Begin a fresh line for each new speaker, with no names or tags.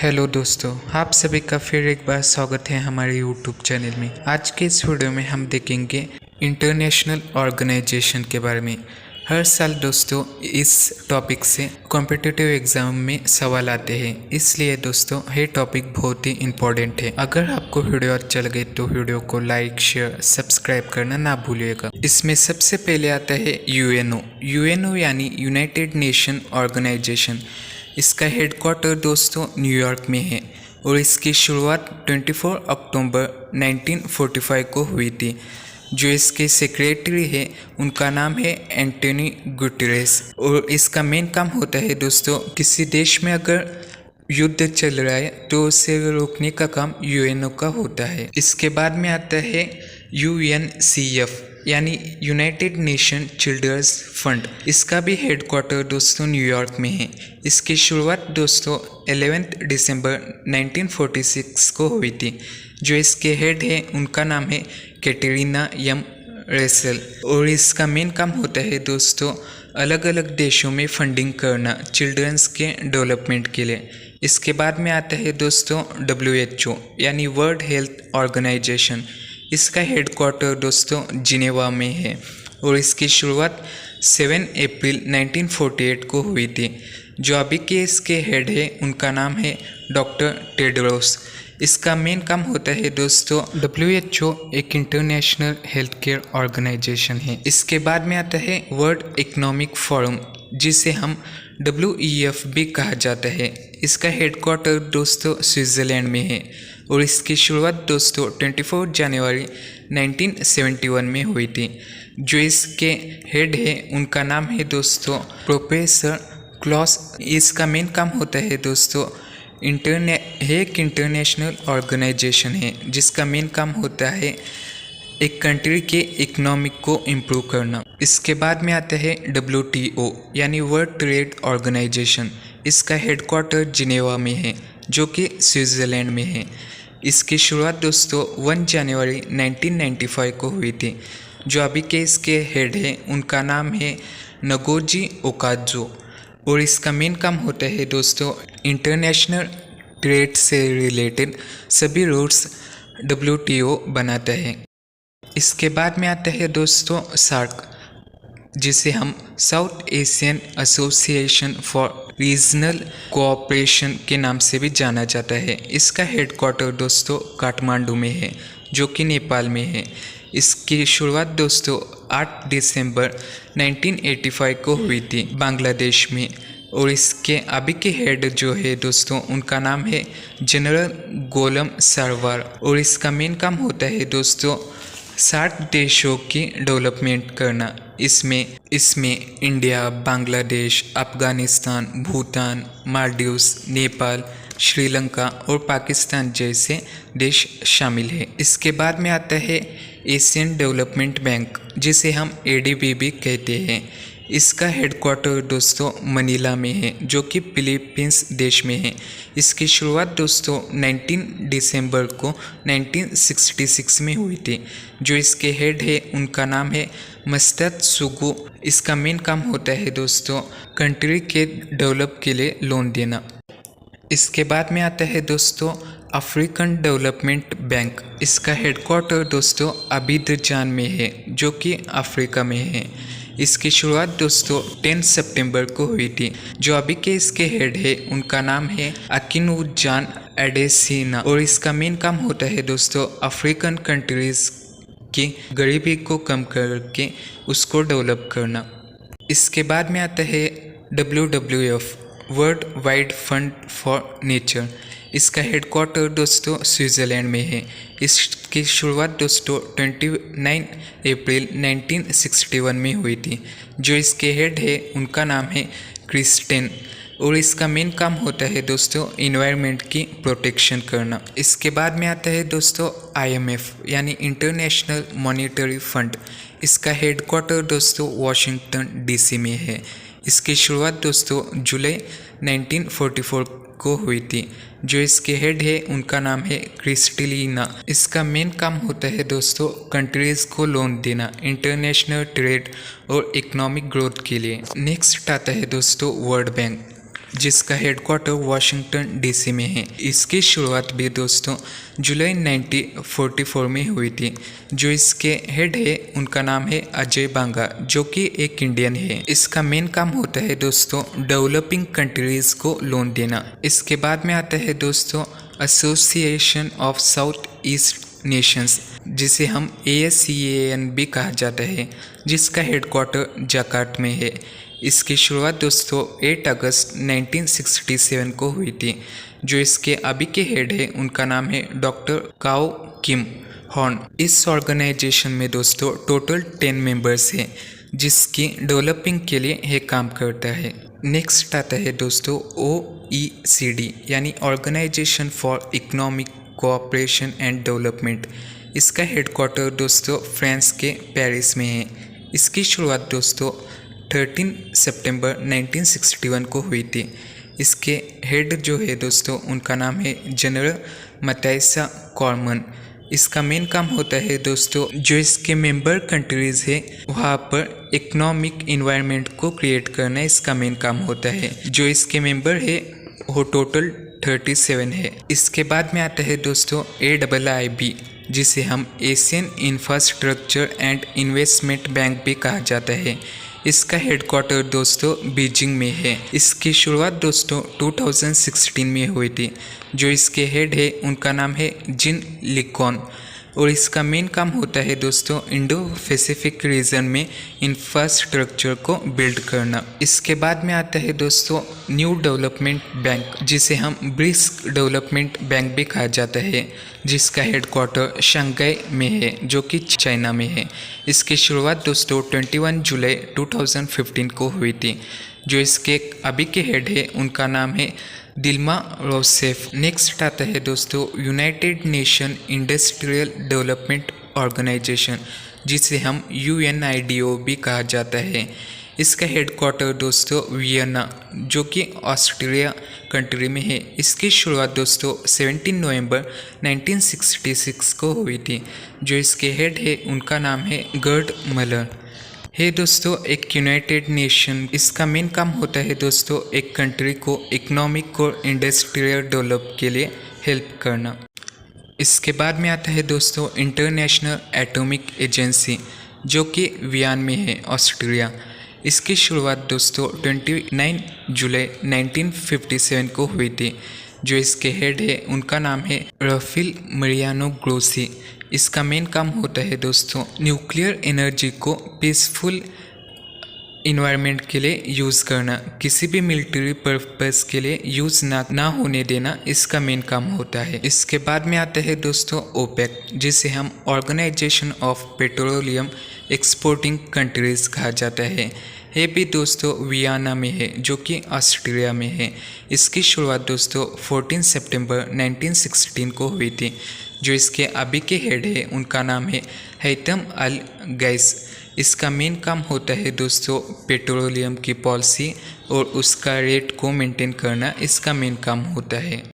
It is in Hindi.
हेलो दोस्तों, आप सभी का फिर एक बार स्वागत है हमारे यूट्यूब चैनल में। आज के इस वीडियो में हम देखेंगे इंटरनेशनल ऑर्गेनाइजेशन के बारे में। हर साल दोस्तों इस टॉपिक से कॉम्पिटिटिव एग्जाम में सवाल आते हैं, इसलिए दोस्तों ये टॉपिक बहुत ही इम्पोर्टेंट है। अगर आपको वीडियो अच्छा लगे तो वीडियो को लाइक शेयर सब्सक्राइब करना ना भूलिएगा। इसमें सबसे पहले आता है यूएनओ यानी यूनाइटेड नेशन ऑर्गेनाइजेशन। इसका हेडक्वार्टर दोस्तों न्यूयॉर्क में है और इसकी शुरुआत 24 अक्टूबर 1945 को हुई थी। जो इसके सेक्रेटरी है उनका नाम है एंटोनियो गुटेरेस और इसका मेन काम होता है दोस्तों, किसी देश में अगर युद्ध चल रहा है तो उसे रोकने का काम यूएनओ का होता है। इसके बाद में आता है यूएनसीएफ यानी यूनाइटेड नेशन चिल्ड्रंस फंड। इसका भी हेडक्वार्टर दोस्तों न्यूयॉर्क में है। इसकी शुरुआत दोस्तों 11 दिसंबर 1946 को हुई थी। जो इसके हेड है उनका नाम है कैटरीना एम रेसल और इसका मेन काम होता है दोस्तों अलग अलग देशों में फंडिंग करना चिल्ड्रंस के डेवलपमेंट के लिए। इसके बाद में आता है दोस्तों WHO यानी वर्ल्ड हेल्थ ऑर्गेनाइजेशन। इसका हेडक्वार्टर दोस्तों जिनेवा में है और इसकी शुरुआत 7 अप्रैल 1948 को हुई थी। जो अभी के इसके हेड है उनका नाम है डॉक्टर टेड्रोस। इसका मेन काम होता है दोस्तों WHO एक इंटरनेशनल हेल्थ केयर ऑर्गेनाइजेशन है। इसके बाद में आता है वर्ल्ड इकोनॉमिक फोरम, जिसे हम WEF भी कहा जाता है। इसका हेडक्वार्टर दोस्तों स्विट्ज़रलैंड में है और इसकी शुरुआत दोस्तों 24 जनवरी 1971 में हुई थी। जो इसके हेड है उनका नाम है दोस्तों प्रोफेसर क्लॉस। इसका मेन काम होता है दोस्तों एक इंटरनेशनल ऑर्गेनाइजेशन है जिसका मेन काम होता है एक कंट्री के इकोनॉमिक को इम्प्रूव करना। इसके बाद में आता है WTO यानी वर्ल्ड ट्रेड ऑर्गेनाइजेशन। इसका हेडक्वार्टर जिनेवा में है जो कि स्विट्ज़रलैंड में है। इसकी शुरुआत दोस्तों 1 जनवरी 1995 को हुई थी। जो अभी के इसके हेड है उनका नाम है नगोजी ओकाजो और इसका मेन काम होता है दोस्तों इंटरनेशनल ट्रेड से रिलेटेड सभी रूल्स WTO बनाता है। इसके बाद में आता है दोस्तों सार्क, जिसे हम south Asian association for regional cooperation के नाम से भी जाना जाता है। इसका हेडक्वार्टर दोस्तों काठमांडू में है जो कि नेपाल में है। इसकी शुरुआत दोस्तों 8 दिसंबर 1985 को हुई थी बांग्लादेश में और इसके अभी के हेड जो है दोस्तों उनका नाम है जनरल गोलम सरवार और इसका मेन काम होता है दोस्तों 60 देशों की डेवलपमेंट करना। इसमें इंडिया, बांग्लादेश, अफगानिस्तान, भूटान, मालदीव्स, नेपाल, श्रीलंका और पाकिस्तान जैसे देश शामिल है। इसके बाद में आता है एशियन डेवलपमेंट बैंक, जिसे हम ADB भी कहते हैं। इसका हेडक्वार्टर दोस्तों मनीला में है जो कि फिलीपींस देश में है। इसकी शुरुआत दोस्तों 19 दिसंबर को 1966 में हुई थी। जो इसके हेड है उनका नाम है मस्तद सुगु। इसका मेन काम होता है दोस्तों कंट्री के डेवलप के लिए लोन देना। इसके बाद में आता है दोस्तों अफ्रीकन डेवलपमेंट बैंक। इसका हेडक्वार्टर दोस्तों अबीदजान में है जो कि अफ्रीका में है। इसकी शुरुआत दोस्तों 10 सितंबर को हुई थी। जो अभी के इसके हेड है उनका नाम है अकिनुजान एडेसिना और इसका मेन काम होता है दोस्तों अफ्रीकन कंट्रीज की गरीबी को कम करके उसको डेवलप करना। इसके बाद में आता है WWF world wide fund for nature. इसका हेडक्वार्टर दोस्तों स्विट्ज़रलैंड में है। इसकी शुरुआत दोस्तों 29 अप्रैल 1961 में हुई थी। जो इसके हेड है उनका नाम है क्रिस्टेन और इसका मेन काम होता है दोस्तों इन्वायरमेंट की प्रोटेक्शन करना। इसके बाद में आता है दोस्तों IMF यानी इंटरनेशनल मॉनेटरी फंड। इसका हेडक्वार्टर दोस्तों वाशिंगटन DC में है। इसकी शुरुआत दोस्तों जुलाई 1944 को हुई थी। जो इसके हेड है उनका नाम है क्रिस्टलिना। इसका मेन काम होता है दोस्तों कंट्रीज़ को लोन देना इंटरनेशनल ट्रेड और इकोनॉमिक ग्रोथ के लिए। नेक्स्ट आता है दोस्तों वर्ल्ड बैंक। जिसका हेडक्वार्टर वाशिंगटन डीसी में है। इसकी शुरुआत भी दोस्तों जुलाई 1944 में हुई थी। जो इसके हेड है उनका नाम है अजय बांगा, जो कि एक इंडियन है। इसका मेन काम होता है दोस्तों डेवलपिंग कंट्रीज को लोन देना। इसके बाद में आता है दोस्तों association of south east Nations, जिसे हम ASEAN भी कहा जाता है, जिसका हेडक्वार्टर जकार्ता में है। इसकी शुरुआत दोस्तों 8 अगस्त 1967 को हुई थी। जो इसके अभी के हेड है उनका नाम है डॉक्टर काओ किम हॉर्न। इस ऑर्गेनाइजेशन में दोस्तों टोटल 10 मेंबर्स हैं, जिसकी डेवलपिंग के लिए ये काम करता है। नेक्स्ट आता है दोस्तों OECD यानी Organisation for Economic Cooperation and Development. इसका हेडक्वार्टर दोस्तों फ्रांस के पेरिस में है। इसकी शुरुआत दोस्तों 13 सितंबर 1961 को हुई थी। इसके हेड जो है दोस्तों उनका नाम है जनरल मताइसा कॉर्मन। इसका मेन काम होता है दोस्तों जो इसके मेंबर कंट्रीज़ है वहाँ पर इकोनॉमिक इन्वायरमेंट को क्रिएट करना इसका मेन काम होता है। जो इसके मेंबर है वो टोटल 37 है। इसके बाद में आता है दोस्तों AIIB, जिसे हम Asian infrastructure and investment bank भी कहा जाता है। इसका हेडक्वार्टर दोस्तों बीजिंग में है। इसकी शुरुआत दोस्तों 2016 में हुई थी। जो इसके हेड है उनका नाम है जिन लिकॉन, और इसका मेन काम होता है दोस्तों इंडो पैसिफिक रीजन में इंफ्रास्ट्रक्चर को बिल्ड करना। इसके बाद में आता है दोस्तों न्यू डेवलपमेंट बैंक, जिसे हम ब्रिक्स डेवलपमेंट बैंक भी कहा जाता है, जिसका हेडक्वार्टर शंघाई में है, जो कि चाइना में है। इसकी शुरुआत दोस्तों 21 जुलाई 2015 को हुई थी। जो इसके अभी के हेड है उनका नाम है दिल्मा रोसेफ। नेक्स्ट आता है दोस्तों United Nation Industrial Development Organisation, जिसे हम UNIDO भी कहा जाता है। इसका हेडक्वार्टर दोस्तों वियना, जो कि ऑस्ट्रिया कंट्री में है। इसकी शुरुआत दोस्तों 17 नवंबर 1966 को हुई थी। जो इसके हेड है उनका नाम है गर्ड मलर है। दोस्तों एक यूनाइटेड नेशन, इसका मेन काम होता है दोस्तों एक कंट्री को इकोनॉमिक और इंडस्ट्रियल डेवलप के लिए हेल्प करना। इसके बाद में आता है दोस्तों इंटरनेशनल एटॉमिक एजेंसी, जो कि वियना में है, ऑस्ट्रिया। इसकी शुरुआत दोस्तों 29 जुलाई 1957 को हुई थी। जो इसके हेड है उनका नाम है राफेल मरियानो ग्रोसी। इसका मेन काम होता है दोस्तों न्यूक्लियर एनर्जी को पीसफुल इन्वायरमेंट के लिए यूज़ करना, किसी भी मिलिट्री पर्पस के लिए यूज़ ना होने देना इसका मेन काम होता है। इसके बाद में आता है दोस्तों ओपेक, जिसे हम Organisation of Petroleum Exporting Countries कहा जाता है। ये भी दोस्तों वियना में है, जो कि ऑस्ट्रिया में है। इसकी शुरुआत दोस्तों 14 सितंबर 1916 को हुई थी। जो इसके अभी के हेड है उनका नाम है हैतम अल गैस। इसका मेन काम होता है दोस्तों पेट्रोलियम की पॉलिसी और उसका रेट को मेंटेन करना इसका मेन काम होता है।